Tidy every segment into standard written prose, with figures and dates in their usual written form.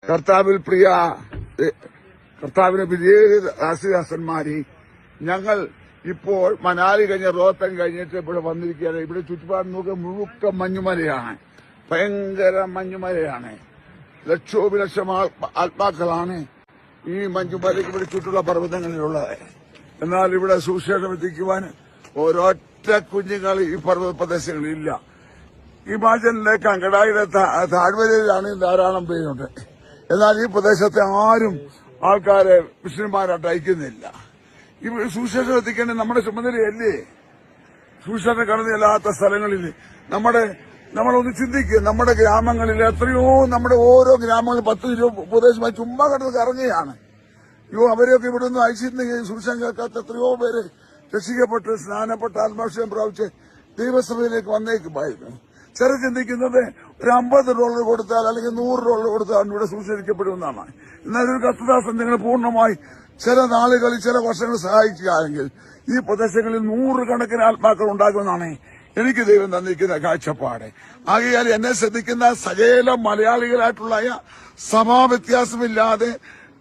കർത്താവിൽ പ്രിയ കർത്താവിന് പ്രിയ ദാസന്മാരെ, ഞങ്ങൾ ഇപ്പോൾ മനാലി കഴിഞ്ഞ റോത്തൻ കഴിഞ്ഞിട്ട് ഇവിടെ വന്നിരിക്കുകയാണ്. ഇവിടെ ചുറ്റുപാട് നോക്കുക, മുഴുക്ക മഞ്ഞുമലയാണ്, ഭയങ്കര മഞ്ഞുമലയാണ്. ലക്ഷോപലക്ഷം ആത്മാക്കളാണ് ഈ മഞ്ഞുമലയ്ക്ക് ഇവിടെ ചുറ്റുള്ള പർവ്വതങ്ങളിലുള്ളത്. എന്നാൽ ഇവിടെ സുവിശേഷം എത്തിക്കുവാൻ ഒരൊറ്റ കുഞ്ഞുങ്ങൾ ഈ പർവ്വത പ്രദേശങ്ങളിലില്ല. ഹിമാചലിലെ കങ്കടായിലെ താഴ്വരയിലാണ് ധാരാളം പേരുണ്ട്. എന്നാൽ ഈ പ്രദേശത്തെ ആരും ആൾക്കാരെ മിഷന്മാരായിട്ട് അയക്കുന്നില്ല. ഈ സുവിശേഷം എത്തിക്കേണ്ട നമ്മുടെ ചുമതലയല്ലേ? സുവിശേഷം കടന്നില്ലാത്ത സ്ഥലങ്ങളിൽ നമ്മളൊന്ന് ചിന്തിക്കുക. നമ്മുടെ ഗ്രാമങ്ങളിൽ എത്രയോ, നമ്മുടെ ഓരോ ഗ്രാമങ്ങളിൽ 10-20 ഉപദേശമായി ചുമ്മാ കിടന്ന് കറങ്ങുകയാണ്. അവരെയൊക്കെ ഇവിടെ നിന്ന് അയച്ചിരുന്നെങ്കിൽ സുവിശേഷം കേൾക്കാത്ത എത്രയോ പേര് രക്ഷിക്കപ്പെട്ട് സ്നാനപ്പെട്ട് ആത്മാഭിഷേകം പ്രാപിച്ച് ദൈവസഭയിലേക്ക് വന്നേക്കുമായിരുന്നു. ചില ചിന്തിക്കുന്നത് ഒരു $50 കൊടുത്താൽ അല്ലെങ്കിൽ $100 കൊടുത്താൽ ഇവിടെ സുവിശേഷിക്കപ്പെടുമെന്നാണ്. എന്നാൽ ഒരു കർത്തദാസൻ നിങ്ങൾ പൂർണ്ണമായി ചില നാളുകളിൽ ചില വർഷങ്ങൾ സഹായിക്കുകയാണെങ്കിൽ ഈ പ്രദേശങ്ങളിൽ 100 കണക്കിന് ആത്മാക്കൾ ഉണ്ടാകുമെന്നാണ് എനിക്ക് ദൈവം തന്നിരിക്കുന്ന കാഴ്ചപ്പാട്. ആകയാൽ എന്നെ ശ്രദ്ധിക്കുന്ന സകല മലയാളികളായിട്ടുള്ള സഭാവ്യത്യാസമില്ലാതെ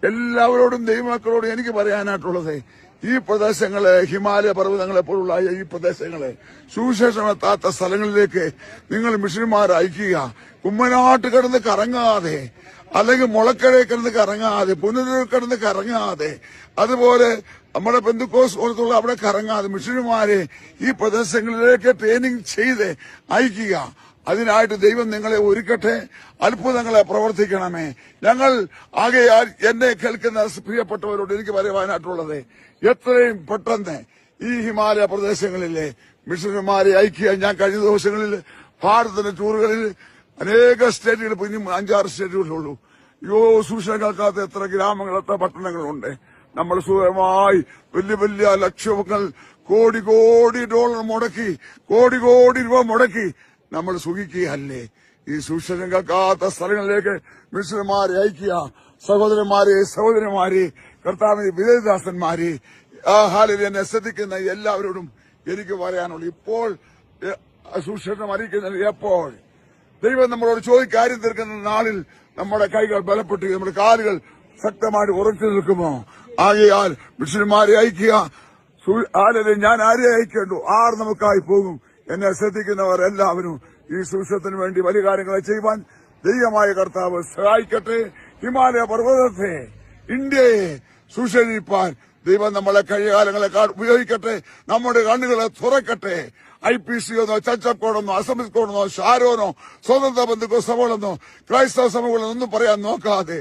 എല്ലാവരോടും ദൈവമക്കളോടും എനിക്ക് പറയാനായിട്ടുള്ളത്, ഈ പ്രദേശങ്ങളെ, ഹിമാലയ പർവ്വതങ്ങളെ പോലുള്ള ഈ പ്രദേശങ്ങളെ, സുവിശേഷം എത്താത്ത സ്ഥലങ്ങളിലേക്ക് നിങ്ങൾ മിഷന്മാരെ അയക്കുക. കുമ്മനാട്ട് കിടന്ന് കറങ്ങാതെ, അല്ലെങ്കിൽ മുളക്കഴ കിടന്ന് കറങ്ങാതെ, പുനരൂർ കിടന്ന് കറങ്ങാതെ, അതുപോലെ നമ്മുടെ പെന്തക്കോസ് പോലത്തുള്ള അവിടെ കറങ്ങാതെ മിഷന്മാരെ ഈ പ്രദേശങ്ങളിലേക്ക് ട്രെയിനിങ് ചെയ്ത് അയക്കുക. അതിനായിട്ട് ദൈവം നിങ്ങളെ ഒരുക്കട്ടെ, അത്ഭുതങ്ങളെ പ്രവർത്തിക്കണമേ. ഞങ്ങൾ ആകെയാൽ എന്നെ കേൾക്കുന്ന പ്രിയപ്പെട്ടവരോട് എനിക്ക് പറയുവാനായിട്ടുള്ളത്, എത്രയും പെട്ടെന്ന് ഈ ഹിമാലയ പ്രദേശങ്ങളിലെ മിഷണറിമാരെ അയക്കുക. ഞാൻ കഴിഞ്ഞ ദിവസങ്ങളിൽ ഭാരതത്തിന്റെ ടൂറുകളിൽ അനേക സ്റ്റേറ്റുകൾ, ഇനിയും 5-6 സ്റ്റേറ്റുകളിലുള്ളൂ. സുവിശേഷം കേൾക്കാത്ത എത്ര ഗ്രാമങ്ങൾ, എത്ര പട്ടണങ്ങളുണ്ട്. നമ്മൾ സുഖമായി വലിയ വലിയ ലക്ഷങ്ങൾ, കോടി ഡോളർ മുടക്കി, കോടി രൂപ മുടക്കി നമ്മൾ സുഖിക്കുകയല്ലേ? ഈ സുവിശേഷം കേൾക്കാത്ത സ്ഥലങ്ങളിലേക്ക് മിഷണറിമാരെ അയക്കുക. സഹോദരന്മാരെ, കർത്താവിന്റെ വിജയദാസന്മാരെ, ആ ഹാലിൽ എന്നെ ശ്രദ്ധിക്കുന്ന എല്ലാവരോടും എനിക്ക് പറയാനുള്ളൂ, ഇപ്പോൾ സുവിശേഷം അറിയിക്കുന്നത് എപ്പോൾ ദൈവം നമ്മളോട് കാര്യം തീർക്കുന്ന നാളിൽ നമ്മുടെ കൈകൾ ബലപ്പെട്ട് നമ്മുടെ കാലുകൾ ശക്തമായിട്ട് ഉറച്ചു നിൽക്കുമോ? ആകയാൽ മിഷന്മാരെ അയക്കുക. ഞാൻ ആരെ അയക്കേണ്ടു? ആർ നമുക്കായി പോകും? എന്നെ ശ്രദ്ധിക്കുന്നവർ എല്ലാവരും ഈ സുവിശേഷത്തിന് വേണ്ടി വലിയ കാര്യങ്ങളെ ചെയ്യുവാൻ ദൈവമായ കർത്താവ് സഹായിക്കട്ടെ. ഹിമാലയ പർവ്വതത്തെ, ഇന്ത്യയെ സുശേഷിപ്പാൻ ദൈവം നമ്മളെ കഴിഞ്ഞ കാലങ്ങളെക്കാൾ ഉപയോഗിക്കട്ടെ. നമ്മുടെ കണ്ണുകളെ തുറക്കട്ടെ. IPC എന്നോ ചർച്ചക്കോടെന്നോ അസംബ്ലി കോടെന്നോ ഷാരോനോ സ്വതന്ത്ര ബന്ധുക്കോ സഭകളെന്നോ ക്രൈസ്തവ സഭകളെന്നോ ഒന്നും പറയാൻ നോക്കാതെ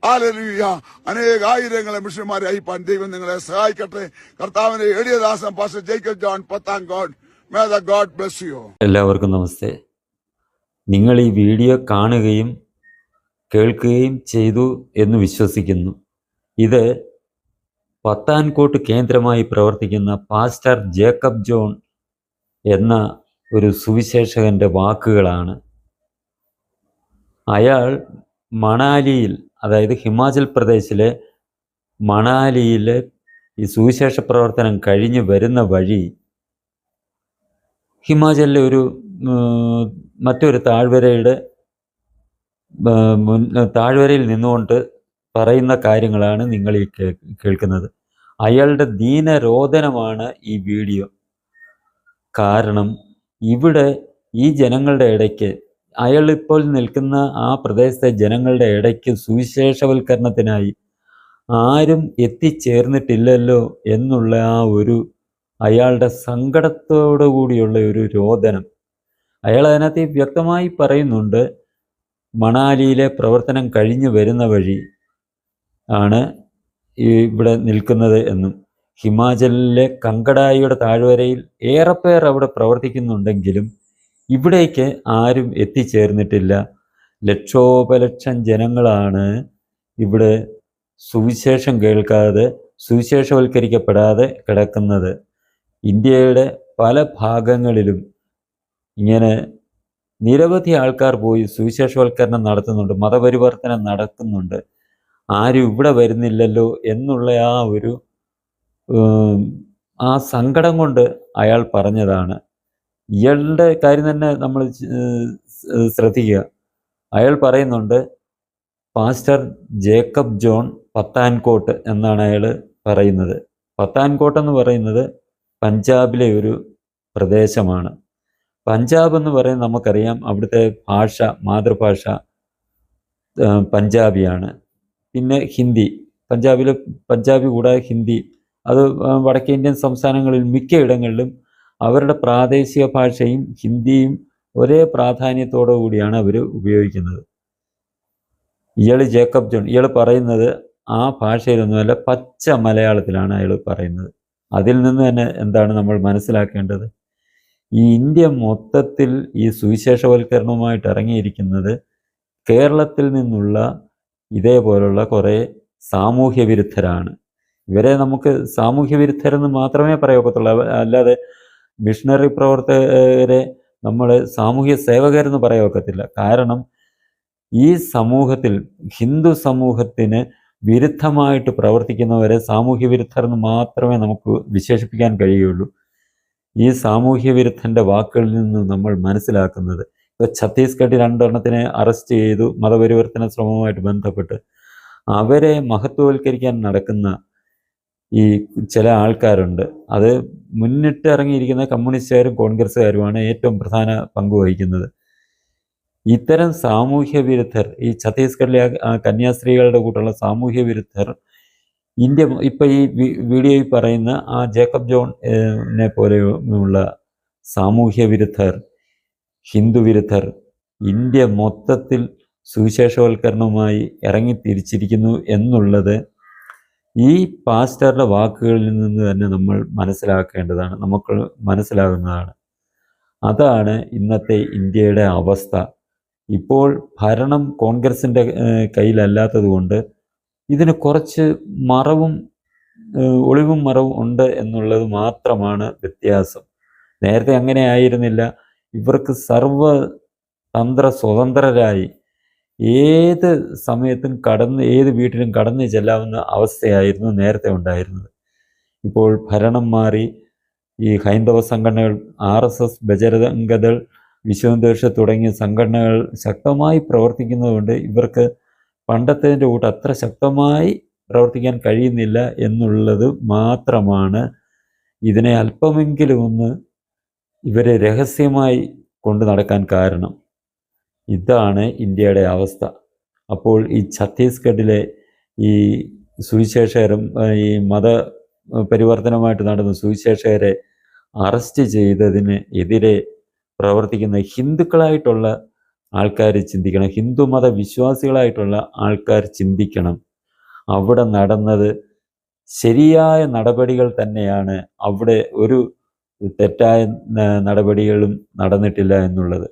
ഹല്ലേലൂയ, അനേകായിരങ്ങളെ മിഷന്മാരെ അയപ്പാൻ ദൈവം നിങ്ങളെ സഹായിക്കട്ടെ. കർത്താവിന്റെ എളിയദാസൻ pastor Jacob John Pathankot. May the God bless you. എല്ലാവർക്കും നമസ്തേ. നിങ്ങൾ ഈ വീഡിയോ കാണുകയും കേൾക്കുകയും ചെയ്തു എന്ന് വിശ്വസിക്കുന്നു. ഇത് പത്താൻകോട്ട് കേന്ദ്രമായി പ്രവർത്തിക്കുന്ന പാസ്റ്റർ ജേക്കബ് ജോൺ എന്ന ഒരു സുവിശേഷകന്റെ വാക്കുകളാണ്. അയാൾ മണാലിയിൽ, അതായത് ഹിമാചൽ പ്രദേശിലെ മണാലിയിലെ ഈ സുവിശേഷ പ്രവർത്തനം കഴിഞ്ഞ് വരുന്ന വഴി ഹിമാചലിലെ മറ്റൊരു താഴ്വരയിൽ നിന്നുകൊണ്ട് പറയുന്ന കാര്യങ്ങളാണ് നിങ്ങൾ ഈ കേൾക്കുന്നത്. അയാളുടെ ദീനരോധനമാണ് ഈ വീഡിയോ. കാരണം ഇവിടെ ഈ ജനങ്ങളുടെ ഇടയ്ക്ക്, അയാൾ ഇപ്പോൾ നിൽക്കുന്ന ആ പ്രദേശത്തെ ജനങ്ങളുടെ ഇടയ്ക്ക് സുവിശേഷവൽക്കരണത്തിനായി ആരും എത്തിച്ചേർന്നിട്ടില്ലല്ലോ എന്നുള്ള ആ ഒരു അയാളുടെ സങ്കടത്തോടു കൂടിയുള്ള ഒരു രോദനം അയാൾ അതിനകത്ത് വ്യക്തമായി പറയുന്നുണ്ട്. മണാലിയിലെ പ്രവർത്തനം കഴിഞ്ഞു വരുന്ന വഴി ആണ് ഇവിടെ നിൽക്കുന്നത് എന്നും, ഹിമാചലിലെ കങ്കടായിയുടെ താഴ്വരയിൽ ഏറെ പേർ അവിടെ പ്രവർത്തിക്കുന്നുണ്ടെങ്കിലും ഇവിടേക്ക് ആരും എത്തിച്ചേർന്നിട്ടില്ല. ലക്ഷോപലക്ഷം ജനങ്ങളാണ് ഇവിടെ സുവിശേഷം കേൾക്കാതെ, സുവിശേഷവൽക്കരിക്കപ്പെടാതെ കിടക്കുന്നത്. ഇന്ത്യയുടെ പല ഭാഗങ്ങളിലും ഇങ്ങനെ നിരവധി ആൾക്കാർ പോയി സുവിശേഷവൽക്കരണം നടത്തുന്നുണ്ട്, മതപരിവർത്തനം നടത്തുന്നുണ്ട്. ആരും ഇവിടെ വരുന്നില്ലല്ലോ എന്നുള്ള ആ സങ്കടം കൊണ്ട് അയാൾ പറഞ്ഞതാണ്. ഇയാളുടെ കാര്യം തന്നെ നമ്മൾ ശ്രദ്ധിക്കുക. അയാൾ പറയുന്നുണ്ട്, പാസ്റ്റർ ജേക്കബ് ജോൺ പത്താൻകോട്ട് എന്നാണ് അയാൾ പറയുന്നത്. പത്താൻകോട്ട് എന്ന് പറയുന്നത് പഞ്ചാബിലെ ഒരു പ്രദേശമാണ്. പഞ്ചാബ് എന്ന് പറയുന്നത് നമുക്കറിയാം, അവിടുത്തെ ഭാഷ, മാതൃഭാഷ പഞ്ചാബിയാണ്. പിന്നെ ഹിന്ദി, പഞ്ചാബി കൂടാതെ ഹിന്ദി, അത് വടക്കേ ഇന്ത്യൻ സംസ്ഥാനങ്ങളിൽ മിക്കയിടങ്ങളിലും അവരുടെ പ്രാദേശിക ഭാഷയും ഹിന്ദിയും ഒരേ പ്രാധാന്യത്തോടു കൂടിയാണ് അവർ ഉപയോഗിക്കുന്നത്. ജേക്കബ് ജോൺ ഇയാൾ പറയുന്നത് ആ ഭാഷയിലൊന്നുമല്ല, പച്ച മലയാളത്തിലാണ് അയാൾ പറയുന്നത്. അതിൽ നിന്ന് തന്നെ എന്താണ് നമ്മൾ മനസ്സിലാക്കേണ്ടത്? ഈ ഇന്ത്യ മൊത്തത്തിൽ ഈ സുവിശേഷവൽക്കരണവുമായിട്ട് ഇറങ്ങിയിരിക്കുന്നത് കേരളത്തിൽ നിന്നുള്ള ഇതേപോലുള്ള കുറേ സാമൂഹ്യ വിരുദ്ധരാണ്. ഇവരെ നമുക്ക് സാമൂഹ്യ വിരുദ്ധരെന്ന് മാത്രമേ പറയത്തുള്ളൂ, അല്ലാതെ മിഷണറി പ്രവർത്തകരെ നമ്മൾ സാമൂഹ്യ സേവകരെന്ന് പറയൊക്കത്തില്ല. കാരണം ഈ സമൂഹത്തിൽ, ഹിന്ദു സമൂഹത്തിന് വിരുദ്ധമായിട്ട് പ്രവർത്തിക്കുന്നവരെ സാമൂഹ്യ വിരുദ്ധരെന്ന് മാത്രമേ നമുക്ക് വിശേഷിപ്പിക്കാൻ കഴിയുള്ളൂ. ഈ സാമൂഹ്യ വിരുദ്ധൻ്റെ വാക്കുകളിൽ നിന്ന് നമ്മൾ മനസ്സിലാക്കുന്നത്, ഇപ്പോൾ ഛത്തീസ്ഗഡിൽ 2 എണ്ണത്തിനെ അറസ്റ്റ് ചെയ്തു മതപരിവർത്തന ശ്രമവുമായിട്ട് ബന്ധപ്പെട്ട്. അവരെ മഹത്വവൽക്കരിക്കാൻ നടക്കുന്ന ഈ ചില ആൾക്കാരുണ്ട്. അത് മുന്നിട്ട് ഇറങ്ങിയിരിക്കുന്ന കമ്മ്യൂണിസ്റ്റുകാരും കോൺഗ്രസ്സുകാരുമാണ് ഏറ്റവും പ്രധാന പങ്ക് വഹിക്കുന്നത്. ഇത്തരം സാമൂഹ്യ വിരുദ്ധർ, ഈ ഛത്തീസ്ഗഡിലെ കന്യാസ്ത്രീകളുടെ കൂട്ടുള്ള സാമൂഹ്യ വിരുദ്ധർ ഇന്ത്യ ഇപ്പം ഈ വീഡിയോയിൽ പറയുന്ന ആ ജേക്കബ് ജോണിനെ പോലെയുള്ള സാമൂഹ്യ വിരുദ്ധർ, ഹിന്ദു വിരുദ്ധർ ഇന്ത്യ മൊത്തത്തിൽ സുവിശേഷവൽക്കരണവുമായി ഇറങ്ങിത്തിരിച്ചിരിക്കുന്നു എന്നുള്ളത് ഈ പാസ്റ്ററുടെ വാക്കുകളിൽ നിന്ന് തന്നെ നമ്മൾ മനസ്സിലാക്കേണ്ടതാണ്, നമുക്ക് മനസ്സിലാകുന്നതാണ്. അതാണ് ഇന്നത്തെ ഇന്ത്യയുടെ അവസ്ഥ. ഇപ്പോൾ ഭരണം കോൺഗ്രസിൻ്റെ കയ്യിലല്ലാത്തത് കൊണ്ട് ഇതിന് കുറച്ച് ഒളിവും മറവും ഉണ്ട് എന്നുള്ളത് മാത്രമാണ് വ്യത്യാസം. നേരത്തെ അങ്ങനെ ആയിരുന്നില്ല. ഇവർക്ക് സർവതന്ത്ര സ്വതന്ത്രരായി ഏത് സമയത്തും ഏത് വീട്ടിലും കടന്നു ചെല്ലാവുന്ന അവസ്ഥയായിരുന്നു നേരത്തെ ഉണ്ടായിരുന്നത്. ഇപ്പോൾ ഭരണം മാറി ഈ ഹൈന്ദവ സംഘടനകൾ, RSS, ബജരംഗദൾ, വിശ്വഹിന്ദു തുടങ്ങിയ സംഘടനകൾ ശക്തമായി പ്രവർത്തിക്കുന്നതുകൊണ്ട് ഇവർക്ക് പണ്ടത്തേതിൻ്റെ കൂട്ട് അത്ര ശക്തമായി പ്രവർത്തിക്കാൻ കഴിയുന്നില്ല എന്നുള്ളത് മാത്രമാണ് ഇതിനെ അല്പമെങ്കിലും ഒന്ന് ഇവരെ രഹസ്യമായി കൊണ്ടു നടക്കാൻ കാരണം. ഇതാണ് ഇന്ത്യയുടെ അവസ്ഥ. അപ്പോൾ ഈ ഛത്തീസ്ഗഡിലെ ഈ സുവിശേഷകരും ഈ മതപരിവർത്തനമായിട്ട് നടന്ന സുവിശേഷകരെ അറസ്റ്റ് ചെയ്തതിന് എതിരെ പ്രവർത്തിക്കുന്ന ഹിന്ദുക്കളായിട്ടുള്ള ആൾക്കാർ ചിന്തിക്കണം, ഹിന്ദുമത വിശ്വാസികളായിട്ടുള്ള ആൾക്കാർ ചിന്തിക്കണം. അവിടെ നടന്നത് ശരിയായ നടപടികൾ തന്നെയാണ്, അവിടെ ഒരു തെറ്റായ നടപടികളും നടന്നിട്ടില്ല എന്നുള്ളത്.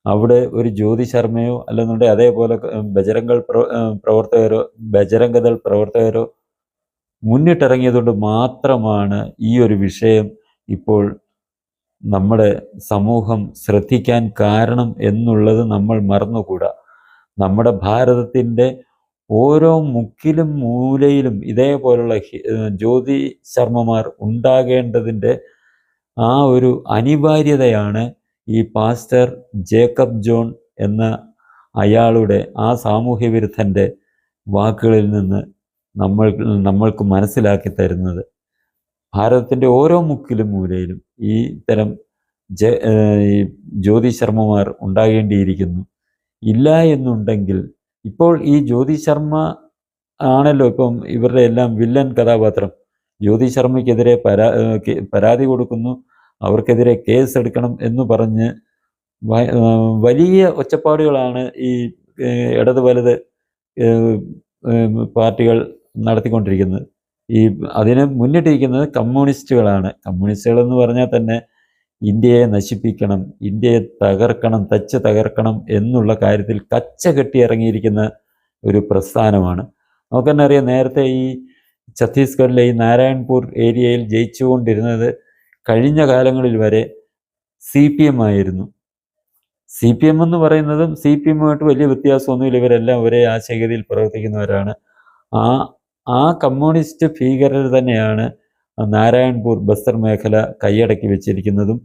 അവിടെ ഒരു ജ്യോതി ശർമ്മയോ അല്ലെന്നുണ്ടെങ്കിൽ അതേപോലെ ബജരംഗദൾ പ്രവർത്തകരോ മുന്നിട്ടിറങ്ങിയതുകൊണ്ട് മാത്രമാണ് ഈ ഒരു വിഷയം ഇപ്പോൾ നമ്മുടെ സമൂഹം ശ്രദ്ധിക്കാൻ കാരണം എന്നുള്ളത് നമ്മൾ മറന്നുകൂടാ. നമ്മുടെ ഭാരതത്തിൻ്റെ ഓരോ മുക്കിലും മൂലയിലും ഇതേപോലുള്ള ജ്യോതി ശർമ്മമാർ ഉണ്ടാകേണ്ടതിൻ്റെ ആ ഒരു അനിവാര്യതയാണ് ഈ പാസ്റ്റർ ജേക്കബ് ജോൺ എന്ന അയാളുടെ ആ സാമൂഹ്യ വിരുദ്ധൻ്റെ വാക്കുകളിൽ നിന്ന് നമ്മൾക്ക് മനസ്സിലാക്കി തരുന്നത്. ഭാരതത്തിൻ്റെ ഓരോ മുക്കിലും മൂലയിലും ഈ തരം ജ്യോതി ശർമ്മമാർ ഉണ്ടാകേണ്ടിയിരിക്കുന്നു. ഇല്ല എന്നുണ്ടെങ്കിൽ, ഇപ്പോൾ ഈ ജ്യോതി ശർമ്മ ആണല്ലോ ഇപ്പം ഇവരുടെ എല്ലാം വില്ലൻ കഥാപാത്രം. ജ്യോതി ശർമ്മയ്ക്കെതിരെ പരാതി കൊടുക്കുന്നു, അവർക്കെതിരെ കേസ് എടുക്കണം എന്ന് പറഞ്ഞ് വലിയ ഒച്ചപ്പാടുകളാണ് ഈ ഇടത് വലത് പാർട്ടികൾ നടത്തിക്കൊണ്ടിരിക്കുന്നത്. അതിന് മുന്നിട്ടിരിക്കുന്നത് കമ്മ്യൂണിസ്റ്റുകളാണ്. കമ്മ്യൂണിസ്റ്റുകളെന്ന് പറഞ്ഞാൽ തന്നെ ഇന്ത്യയെ നശിപ്പിക്കണം, ഇന്ത്യയെ തകർക്കണം, തകർക്കണം എന്നുള്ള കാര്യത്തിൽ കച്ച കെട്ടി ഇറങ്ങിയിരിക്കുന്ന ഒരു പ്രസ്ഥാനമാണ്. നമുക്ക് തന്നെ അറിയാം, നേരത്തെ ഈ ഛത്തീസ്ഗഡിലെ ഈ നാരായൺപൂർ ഏരിയയിൽ ജയിച്ചുകൊണ്ടിരുന്നത് കഴിഞ്ഞ കാലങ്ങളിൽ വരെ CPM ആയിരുന്നു. CPM എന്ന് പറയുന്നതും CPM-ആയിട്ട് വലിയ വ്യത്യാസമൊന്നുമില്ല, ഇവരെല്ലാം ഒരേ ആശയഗതിയിൽ പ്രവർത്തിക്കുന്നവരാണ്. ആ കമ്മ്യൂണിസ്റ്റ് ഭീകരർ തന്നെയാണ് നാരായൺപൂർ ബസ്തർ മേഖല കൈയടക്കി വെച്ചിരിക്കുന്നതും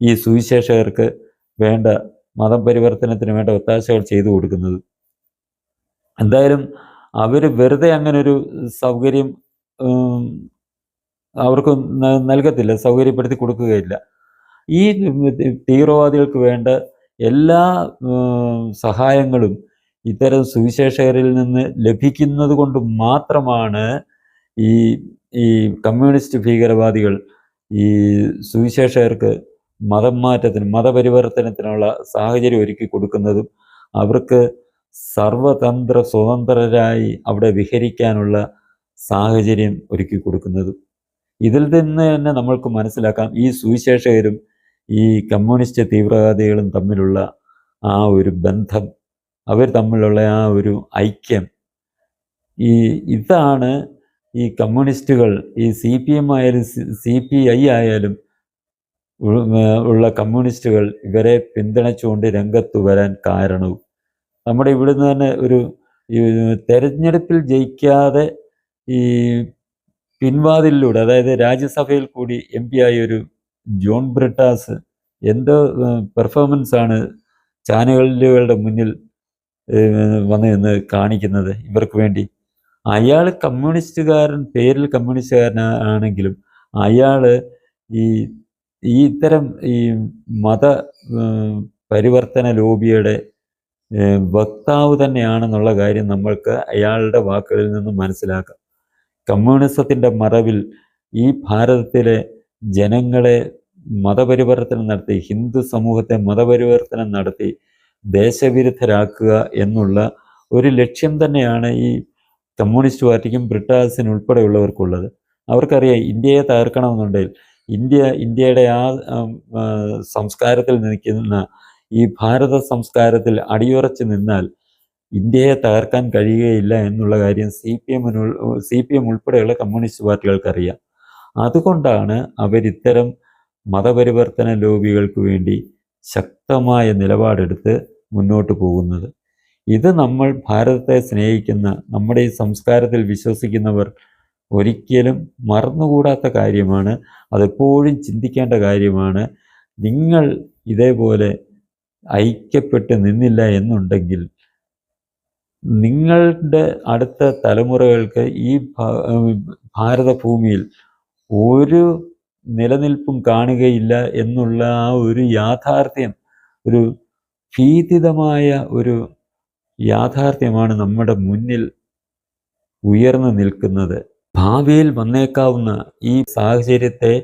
ഈ സുവിശേഷകർക്ക് വേണ്ട മതപരിവർത്തനത്തിന് വേണ്ട ഒത്താശകൾ ചെയ്തു കൊടുക്കുന്നതും. എന്തായാലും അവർ വെറുതെ അങ്ങനെ ഒരു സൗകര്യം ഉം, അവർക്ക് നൽകത്തില്ല, സൗകര്യപ്പെടുത്തി കൊടുക്കുകയില്ല. ഈ തീവ്രവാദികൾക്ക് വേണ്ട എല്ലാ സഹായങ്ങളും ഇത്തരം സുവിശേഷകരിൽ നിന്ന് ലഭിക്കുന്നത് കൊണ്ട് മാത്രമാണ് ഈ ഈ കമ്മ്യൂണിസ്റ്റ് ഭീകരവാദികൾ ഈ സുവിശേഷകർക്ക് മതം മാറ്റത്തിന്, മതപരിവർത്തനത്തിനുള്ള സാഹചര്യം ഒരുക്കി കൊടുക്കുന്നതും അവർക്ക് സർവതന്ത്ര സ്വതന്ത്രരായി അവിടെ വിഹരിക്കാനുള്ള സാഹചര്യം ഒരുക്കി കൊടുക്കുന്നതും. ഇതിൽ നിന്ന് തന്നെ നമ്മൾക്ക് മനസ്സിലാക്കാം ഈ സുവിശേഷകരും ഈ കമ്മ്യൂണിസ്റ്റ് തീവ്രവാദികളും തമ്മിലുള്ള ആ ഒരു ബന്ധം, അവർ തമ്മിലുള്ള ആ ഒരു ഐക്യം. ഇതാണ് ഈ കമ്മ്യൂണിസ്റ്റുകൾ, ഈ CPM ആയാലും CPI ആയാലും ഉള്ള കമ്മ്യൂണിസ്റ്റുകൾ ഇവരെ പിന്തുണച്ചുകൊണ്ട് രംഗത്ത് വരാൻ കാരണവും. നമ്മുടെ ഇവിടുന്ന് തന്നെ ഒരു ഈ തെരഞ്ഞെടുപ്പിൽ ജയിക്കാതെ ഈ പിൻവാതിലിലൂടെ, അതായത് രാജ്യസഭയിൽ കൂടി MP ആയ ഒരു ജോൺ ബ്രിട്ടാസ് എന്തോ പെർഫോമൻസ് ആണ് ചാനലുകളുടെ മുന്നിൽ വന്ന് നിന്ന് കാണിക്കുന്നത് ഇവർക്ക് വേണ്ടി. അയാൾ കമ്മ്യൂണിസ്റ്റുകാരൻ, പേരിൽ കമ്മ്യൂണിസ്റ്റുകാരനാണെങ്കിലും അയാൾ ഈ ഇത്തരം ഈ മത പരിവർത്തന ലോബിയുടെ വക്താവ് തന്നെയാണെന്നുള്ള കാര്യം നമ്മൾക്ക് അയാളുടെ വാക്കുകളിൽ നിന്ന് മനസ്സിലാക്കാം. കമ്മ്യൂണിസത്തിൻ്റെ മറവിൽ ഈ ഭാരതത്തിലെ ജനങ്ങളെ മതപരിവർത്തനം നടത്തി, ഹിന്ദു സമൂഹത്തെ മതപരിവർത്തനം നടത്തി ദേശവിരുദ്ധരാക്കുക എന്നുള്ള ഒരു ലക്ഷ്യം തന്നെയാണ് ഈ കമ്മ്യൂണിസ്റ്റ് പാർട്ടിക്കും ബ്രിട്ടാസിനുൾപ്പെടെയുള്ളവർക്കുള്ളത്. അവർക്കറിയാം ഇന്ത്യയെ തകർക്കണമെന്നുണ്ടെങ്കിൽ, ഇന്ത്യയുടെ ആ സംസ്കാരത്തിൽ നിൽക്കുന്ന ഈ ഭാരത സംസ്കാരത്തിൽ അടിയുറച്ച് നിന്നാൽ ഇന്ത്യയെ തകർക്കാൻ കഴിയുകയില്ല എന്നുള്ള കാര്യം CPM ഉൾപ്പെടെയുള്ള കമ്മ്യൂണിസ്റ്റ് പാർട്ടികൾക്കറിയാം. അതുകൊണ്ടാണ് അവരിത്തരം മതപരിവർത്തന ലോബികൾക്ക് വേണ്ടി ശക്തമായ നിലപാടെടുത്ത് മുന്നോട്ട് പോകുന്നത്. ഇത് നമ്മൾ ഭാരതത്തെ സ്നേഹിക്കുന്ന, നമ്മുടെ ഈ സംസ്കാരത്തിൽ വിശ്വസിക്കുന്നവർ ഒരിക്കലും മറന്നുകൂടാത്ത കാര്യമാണ്. അതെപ്പോഴും ചിന്തിക്കേണ്ട കാര്യമാണ്. നിങ്ങൾ ഇതേപോലെ ഐക്യപ്പെട്ട് നിന്നില്ല എന്നുണ്ടെങ്കിൽ നിങ്ങളുടെ അടുത്ത തലമുറകൾക്ക് ഈ ഭാരതഭൂമിയിൽ ഒരു നിലനിൽപ്പും കാണുകയില്ല എന്നുള്ള ആ ഒരു യാഥാർത്ഥ്യം, ഒരു ഭീതിതമായ ഒരു യാഥാർത്ഥ്യമാണ് നമ്മുടെ മുന്നിൽ ഉയർന്നു നിൽക്കുന്നത്. ഭാവിയിൽ വന്നേക്കാവുന്ന ഈ സാഹചര്യത്തെ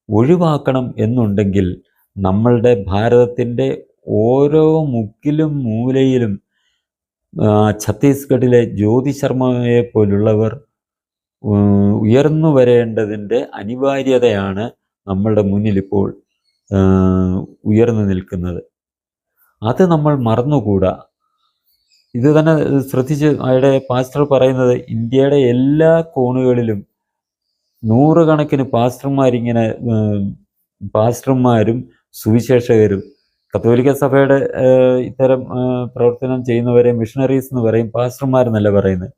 ഒഴിവാക്കണം എന്നുണ്ടെങ്കിൽ നമ്മളുടെ ഭാരതത്തിൻ്റെ ഓരോ മുക്കിലും മൂലയിലും ഛത്തീസ്ഗഡിലെ ജ്യോതി ശർമ്മയെ പോലുള്ളവർ ഉയർന്നു വരേണ്ടതിൻ്റെ അനിവാര്യതയാണ് നമ്മളുടെ മുന്നിലിപ്പോൾ ഉയർന്നു നിൽക്കുന്നത്. അത് നമ്മൾ മറന്നുകൂടാ. ഇത് തന്നെ ശ്രദ്ധിച്ച് അവിടെ പാസ്റ്റർ പറയുന്നത്, ഇന്ത്യയുടെ എല്ലാ കോണുകളിലും നൂറുകണക്കിന് പാസ്റ്റർമാരും സുവിശേഷകരും, കത്തോലിക്ക സഭയുടെ ഇത്തരം പ്രവർത്തനം ചെയ്യുന്നവരെ മിഷണറീസ് എന്ന് പറയും, പാസ്റ്റർമാരെന്നല്ല പറയുന്നത്.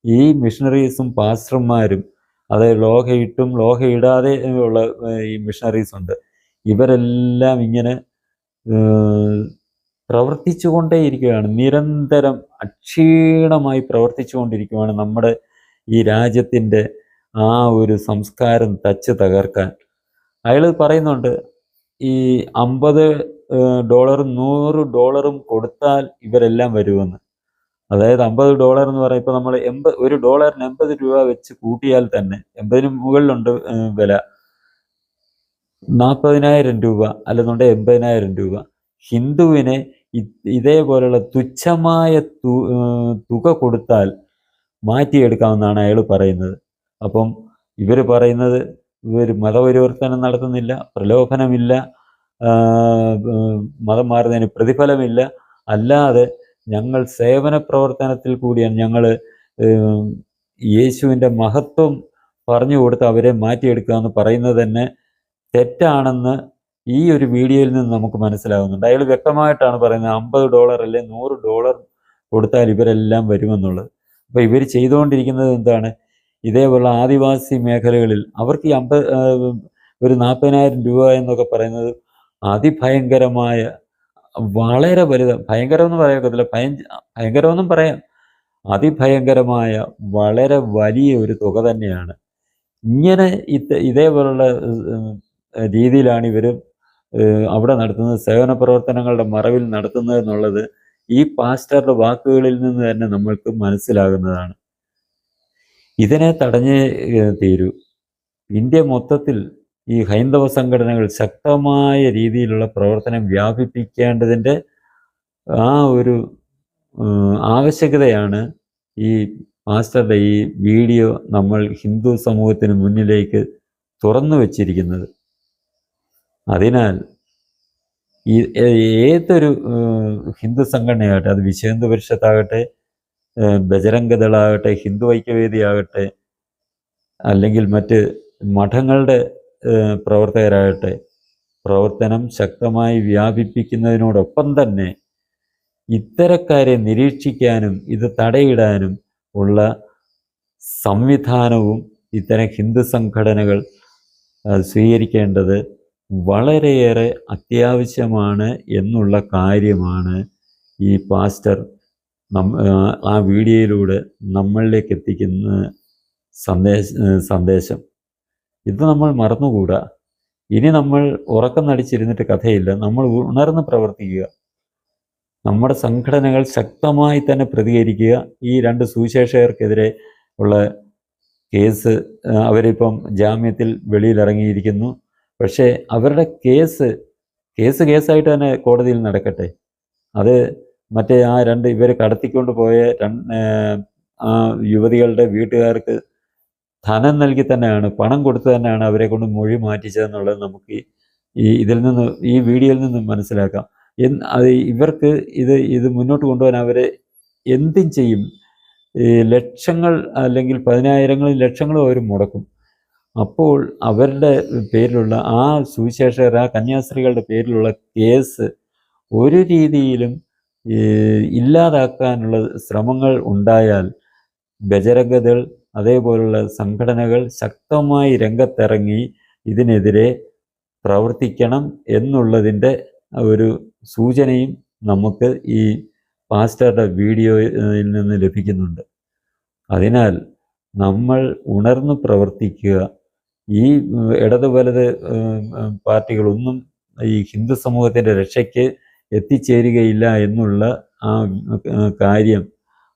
ഈ മിഷണറീസും പാസ്റ്റർമാരും, അതായത് ലോഹയിട്ടും ലോഹയിടാതെ ഉള്ള ഈ മിഷണറീസ് ഉണ്ട്. ഇവരെല്ലാം ഇങ്ങനെ പ്രവർത്തിച്ചു കൊണ്ടേയിരിക്കുകയാണ്, നിരന്തരം അക്ഷീണമായി പ്രവർത്തിച്ചു കൊണ്ടിരിക്കുകയാണ് നമ്മുടെ ഈ രാജ്യത്തിൻ്റെ ആ ഒരു സംസ്കാരം തച്ച് തകർക്കാൻ. അയാൾ പറയുന്നുണ്ട്, ഈ $50 $100 കൊടുത്താൽ ഇവരെല്ലാം വരുമെന്ന്. അതായത് $50 എന്ന് പറയുമ്പോൾ ഇപ്പോൾ നമ്മൾ $1 80 വെച്ച് കൂട്ടിയാൽ തന്നെ 80 മുകളിലുണ്ട് വില. 40,000 അല്ലെന്നുണ്ടെങ്കിൽ 80,000. ഹിന്ദുവിനെ ഇതേപോലുള്ള തുച്ഛമായ തുക കൊടുത്താൽ മാറ്റിയെടുക്കാമെന്നാണ് അയാൾ പറയുന്നത്. അപ്പം ഇവർ പറയുന്നത്, ഇവർ മതപരിവർത്തനം നടത്തുന്നില്ല, പ്രലോഭനമില്ല, മതം മാറുന്നതിന് പ്രതിഫലമില്ല, അല്ലാതെ ഞങ്ങൾ സേവന പ്രവർത്തനത്തിൽ കൂടിയാണ്, ഞങ്ങൾ യേശുവിൻ്റെ മഹത്വം പറഞ്ഞു കൊടുത്ത് അവരെ മാറ്റിയെടുക്കുക എന്ന് പറയുന്നത് തന്നെ തെറ്റാണെന്ന് ഈ ഒരു വീഡിയോയിൽ നിന്ന് നമുക്ക് മനസ്സിലാകുന്നുണ്ട്. അയാൾ വ്യക്തമായിട്ടാണ് പറയുന്നത്, $50 അല്ലെ $100 കൊടുത്താൽ ഇവരെല്ലാം വരുമെന്നുള്ളത്. അപ്പോൾ ഇവർ ചെയ്തുകൊണ്ടിരിക്കുന്നത് എന്താണ്? ഇതേപോലുള്ള ആദിവാസി മേഖലകളിൽ അവർക്ക് ഈ ഒരു 40,000 എന്നൊക്കെ പറയുന്നത് അതിഭയങ്കരമായ, വളരെ വലുത്, ഭയങ്കരമെന്ന് പറയത്തില്ല, ഭയങ്കരമെന്നും പറയാം, അതിഭയങ്കരമായ വളരെ വലിയ ഒരു തുക തന്നെയാണ്. ഇങ്ങനെ ഇതേപോലുള്ള രീതിയിലാണ് ഇവർ അവിടെ നടത്തുന്നത്, സേവന പ്രവർത്തനങ്ങളുടെ മറവിൽ നടത്തുന്നത് എന്നുള്ളത് ഈ പാസ്റ്ററുടെ വാക്കുകളിൽ നിന്ന് തന്നെ നമ്മൾക്ക് മനസ്സിലാകുന്നതാണ്. ഇതിനെ തടഞ്ഞേ തീരൂ. ഇന്ത്യ മൊത്തത്തിൽ ഈ ഹൈന്ദവ സംഘടനകൾ ശക്തമായ രീതിയിലുള്ള പ്രവർത്തനം വ്യാപിപ്പിക്കേണ്ടതിൻ്റെ ആ ഒരു ആവശ്യകതയാണ് ഈ പാസ്റ്ററുടെ ഈ വീഡിയോ നമ്മൾ ഹിന്ദു സമൂഹത്തിന് മുന്നിലേക്ക് തുറന്നു വച്ചിരിക്കുന്നത്. അതിനാൽ ഈ ഏതൊരു ഹിന്ദു സംഘടനയാകട്ടെ, അത് വിശ്വ ഹിന്ദു പരിഷത്താകട്ടെ, ബജരംഗ ദളാകട്ടെ, ഹിന്ദു ഐക്യവേദിയാകട്ടെ, അല്ലെങ്കിൽ മറ്റ് മഠങ്ങളുടെ പ്രവർത്തകരാകട്ടെ, പ്രവർത്തനം ശക്തമായി വ്യാപിപ്പിക്കുന്നതിനോടൊപ്പം തന്നെ ഇത്തരക്കാരെ നിരീക്ഷിക്കാനും ഇത് തടയിടാനും ഉള്ള സംവിധാനവും ഇത്തരം ഹിന്ദു സംഘടനകൾ സ്വീകരിക്കേണ്ടത് വളരെയേറെ അത്യാവശ്യമാണ് എന്നുള്ള കാര്യമാണ് ഈ പാസ്റ്റർ ആ വീഡിയോയിലൂടെ നമ്മളിലേക്ക് എത്തിക്കുന്ന സന്ദേശം. ഇത് നമ്മൾ മറന്നുകൂടാ. ഇനി നമ്മൾ ഉറക്കം നടിച്ചിരുന്നിട്ട് കഥയില്ല. നമ്മൾ ഉണർന്ന് പ്രവർത്തിക്കുക. നമ്മുടെ സംഘടനകൾ ശക്തമായി തന്നെ പ്രതികരിക്കുക. ഈ 2 സുവിശേഷകർക്കെതിരെ ഉള്ള കേസ്, അവരിപ്പം ജാമ്യത്തിൽ വെളിയിലിറങ്ങിയിരിക്കുന്നു. പക്ഷേ അവരുടെ കേസായിട്ട് തന്നെ കോടതിയിൽ നടക്കട്ടെ. അത് മറ്റേ ആ 2 ഇവർ കടത്തിക്കൊണ്ട് പോയ ആ യുവതികളുടെ വീട്ടുകാർക്ക് ധനം നൽകി തന്നെയാണ്, പണം കൊടുത്ത് തന്നെയാണ് അവരെ കൊണ്ട് മൊഴി മാറ്റിച്ചതെന്നുള്ളത് നമുക്ക് ഇതിൽ നിന്ന്, ഈ വീഡിയോയിൽ നിന്ന് മനസ്സിലാക്കാം. ഇവർക്ക് ഇത് മുന്നോട്ട് കൊണ്ടുപോകാൻ അവരെ എന്തും ചെയ്യും. ലക്ഷങ്ങൾ അല്ലെങ്കിൽ 10,000ങ്ങളും ലക്ഷങ്ങളും അവർ മുടക്കും. അപ്പോൾ അവരുടെ പേരിലുള്ള ആ സുവിശേഷകർ, ആ കന്യാസ്ത്രീകളുടെ പേരിലുള്ള കേസ് ഒരു രീതിയിലും ഇല്ലാതാക്കാനുള്ള ശ്രമങ്ങൾ ഉണ്ടായാൽ ബജരംഗദൾ അതേപോലുള്ള സംഘടനകൾ ശക്തമായി രംഗത്തിറങ്ങി ഇതിനെതിരെ പ്രവർത്തിക്കണം എന്നുള്ളതിൻ്റെ ഒരു സൂചനയും നമുക്ക് ഈ പാസ്റ്ററുടെ വീഡിയോയിൽ നിന്ന് ലഭിക്കുന്നുണ്ട്. അതിനാൽ നമ്മൾ ഉണർന്ന് പ്രവർത്തിക്കുക. ഈ ഇടത് വലത് പാർട്ടികളൊന്നും ഈ ഹിന്ദു സമൂഹത്തിൻ്റെ രക്ഷയ്ക്ക് എത്തിച്ചേരുകയില്ല എന്നുള്ള ആ കാര്യം,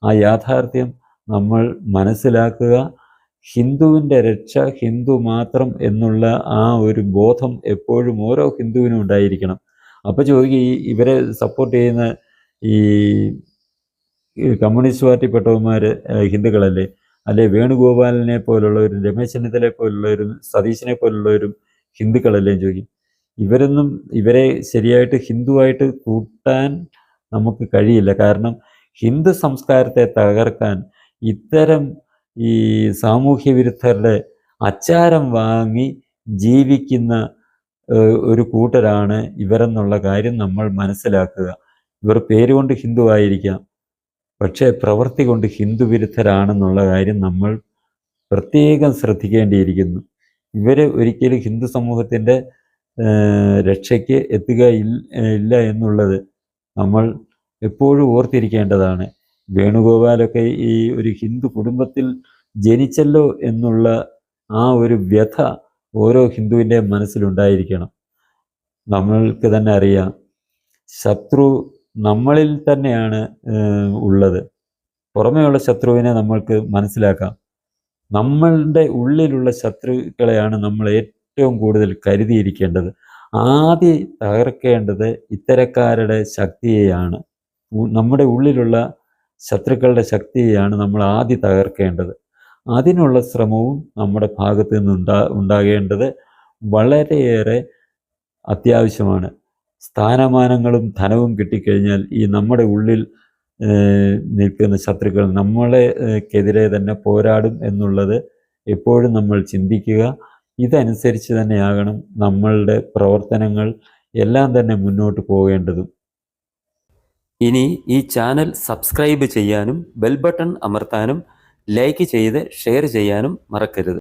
ആ യാഥാർത്ഥ്യം നമ്മൾ മനസ്സിലാക്കുക. ഹിന്ദുവിൻ്റെ രക്ഷ ഹിന്ദു മാത്രം എന്നുള്ള ആ ഒരു ബോധം എപ്പോഴും ഓരോ ഹിന്ദുവിനും ഉണ്ടായിരിക്കണം. അപ്പോൾ ചോദിക്കുക, ഇവരെ സപ്പോർട്ട് ചെയ്യുന്ന ഈ കമ്മ്യൂണിസ്റ്റ് പാർട്ടിപ്പെട്ടവന്മാർ ഹിന്ദുക്കളല്ലേ? അല്ലെ വേണുഗോപാലിനെ പോലുള്ളവരും രമേശ് ചെന്നിത്തലയെ പോലുള്ളവരും സതീശനെ പോലുള്ളവരും ഹിന്ദുക്കളല്ലേ ചോദിക്കും. ഇവരെ ശരിയായിട്ട് ഹിന്ദുവായിട്ട് കൂട്ടാൻ നമുക്ക് കഴിയില്ല. കാരണം ഹിന്ദു സംസ്കാരത്തെ തകർക്കാൻ ഇത്തരം ഈ സാമൂഹ്യ വിരുദ്ധരുടെ അച്ചാരം വാങ്ങി ജീവിക്കുന്ന ഒരു കൂട്ടരാണ് ഇവരെന്നുള്ള കാര്യം നമ്മൾ മനസ്സിലാക്കുക. ഇവർ പേരുകൊണ്ട് ഹിന്ദു ആയിരിക്കാം, പക്ഷേ പ്രവൃത്തി കൊണ്ട് ഹിന്ദു വിരുദ്ധരാണെന്നുള്ള കാര്യം നമ്മൾ പ്രത്യേകം ശ്രദ്ധിക്കേണ്ടിയിരിക്കുന്നു. ഇവർ ഒരിക്കലും ഹിന്ദു സമൂഹത്തിൻ്റെ രക്ഷയ്ക്ക് ഇല്ല എന്നുള്ളത് നമ്മൾ എപ്പോഴും ഓർത്തിരിക്കേണ്ടതാണ്. വേണുഗോപാലൊക്കെ ഈ ഒരു ഹിന്ദു കുടുംബത്തിൽ ജനിച്ചല്ലോ എന്നുള്ള ആ ഒരു വ്യഥ ഓരോ ഹിന്ദുവിൻ്റെ മനസ്സിലുണ്ടായിരിക്കണം. നമ്മൾക്ക് തന്നെ അറിയാം, ശത്രു നമ്മളിൽ തന്നെയാണ് ഉള്ളത്. പുറമേയുള്ള ശത്രുവിനെ നമ്മൾക്ക് മനസ്സിലാക്കാം. നമ്മളുടെ ഉള്ളിലുള്ള ശത്രുക്കളെയാണ് നമ്മൾ ഏറ്റവും കൂടുതൽ കരുതിയിരിക്കേണ്ടത്. ആദ്യം തകർക്കേണ്ടത് ഇത്തരക്കാരുടെ ശക്തിയെയാണ്. നമ്മുടെ ഉള്ളിലുള്ള ശത്രുക്കളുടെ ശക്തിയെയാണ് നമ്മൾ ആദ്യം തകർക്കേണ്ടത്. അതിനുള്ള ശ്രമവും നമ്മുടെ ഭാഗത്തു നിന്ന് ഉണ്ടാകേണ്ടത് വളരെയേറെ അത്യാവശ്യമാണ്. സ്ഥാനമാനങ്ങളും ധനവും കിട്ടിക്കഴിഞ്ഞാൽ ഈ നമ്മുടെ ഉള്ളിൽ നിൽക്കുന്ന ശത്രുക്കൾ നമ്മളെക്കെതിരെ തന്നെ പോരാടും എന്നുള്ളത് എപ്പോഴും നമ്മൾ ചിന്തിക്കുക. ഇതനുസരിച്ച് തന്നെയാകണം നമ്മളുടെ പ്രവർത്തനങ്ങൾ എല്ലാം തന്നെ മുന്നോട്ട് പോകേണ്ടതും. ഇനി ഈ ചാനൽ സബ്സ്ക്രൈബ് ചെയ്യാനും ബെൽ ബട്ടൺ അമർത്താനും ലൈക്ക് ചെയ്ത് ഷെയർ ചെയ്യാനും മറക്കരുത്.